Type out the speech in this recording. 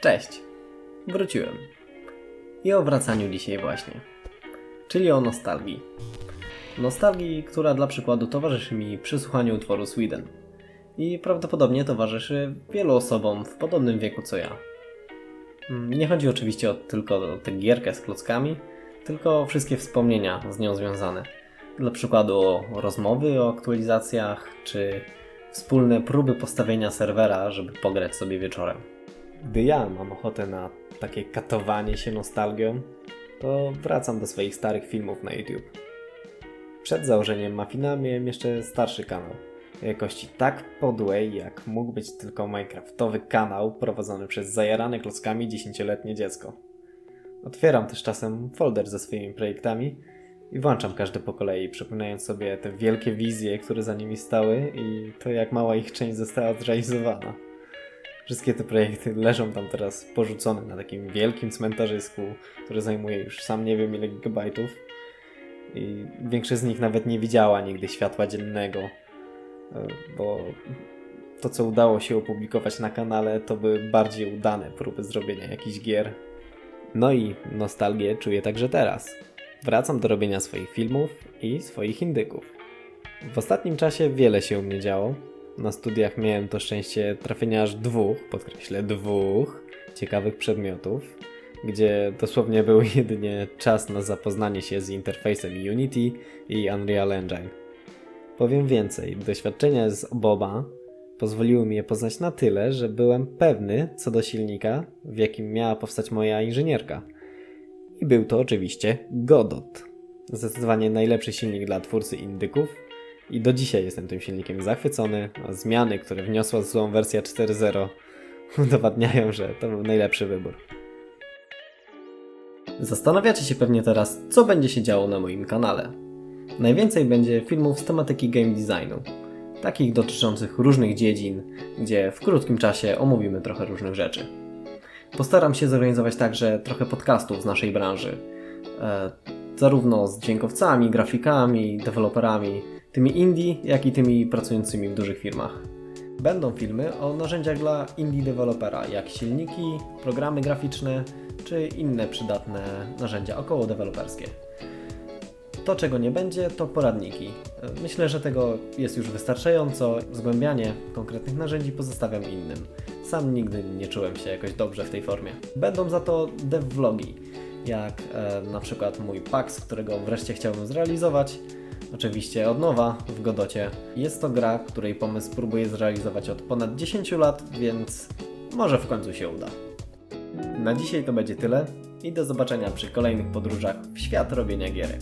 Cześć! Wróciłem. I o wracaniu dzisiaj właśnie. Czyli o nostalgii. Nostalgii, która dla przykładu towarzyszy mi przy słuchaniu utworu Sweden. I prawdopodobnie towarzyszy wielu osobom w podobnym wieku co ja. Nie chodzi oczywiście tylko o tę gierkę z klockami, tylko o wszystkie wspomnienia z nią związane. Dla przykładu o rozmowy o aktualizacjach, czy wspólne próby postawienia serwera, żeby pograć sobie wieczorem. Gdy ja mam ochotę na takie katowanie się nostalgią, to wracam do swoich starych filmów na YouTube. Przed założeniem Muffina miałem jeszcze starszy kanał, o jakości tak podłej, jak mógł być tylko minecraftowy kanał prowadzony przez zajarane klockami 10-letnie dziecko. Otwieram też czasem folder ze swoimi projektami i włączam każdy po kolei, przypominając sobie te wielkie wizje, które za nimi stały i to, jak mała ich część została zrealizowana. Wszystkie te projekty leżą tam teraz porzucone na takim wielkim cmentarzysku, które zajmuje już sam nie wiem ile gigabajtów. I większość z nich nawet nie widziała nigdy światła dziennego, bo to, co udało się opublikować na kanale, to były bardziej udane próby zrobienia jakichś gier. No i nostalgię czuję także teraz. Wracam do robienia swoich filmów i swoich indyków. W ostatnim czasie wiele się u mnie działo. Na studiach miałem to szczęście trafienia aż dwóch ciekawych przedmiotów, gdzie dosłownie był jedynie czas na zapoznanie się z interfejsem Unity i Unreal Engine. Powiem więcej, doświadczenia z oboba pozwoliły mi je poznać na tyle, że byłem pewny co do silnika, w jakim miała powstać moja inżynierka. I był to oczywiście Godot. Zdecydowanie najlepszy silnik dla twórcy indyków i do dzisiaj jestem tym silnikiem zachwycony, a zmiany, które wniosła złą wersja 4.0 udowadniają, że to był najlepszy wybór. Zastanawiacie się pewnie teraz, co będzie się działo na moim kanale. Najwięcej będzie filmów z tematyki game designu, takich dotyczących różnych dziedzin, gdzie w krótkim czasie omówimy trochę różnych rzeczy. Postaram się zorganizować także trochę podcastów z naszej branży, zarówno z dźwiękowcami, grafikami, deweloperami, tymi indie, jak i tymi pracującymi w dużych firmach. Będą filmy o narzędziach dla indie dewelopera, jak silniki, programy graficzne, czy inne przydatne narzędzia okołodeweloperskie. To, czego nie będzie, to poradniki. Myślę, że tego jest już wystarczająco. Zgłębianie konkretnych narzędzi pozostawiam innym. Sam nigdy nie czułem się jakoś dobrze w tej formie. Będą za to dev-vlogi, jak na przykład mój PAX, którego wreszcie chciałbym zrealizować. Oczywiście od nowa w Godocie. Jest to gra, której pomysł próbuję zrealizować od ponad 10 lat, więc może w końcu się uda. Na dzisiaj to będzie tyle i do zobaczenia przy kolejnych podróżach w świat robienia gierek.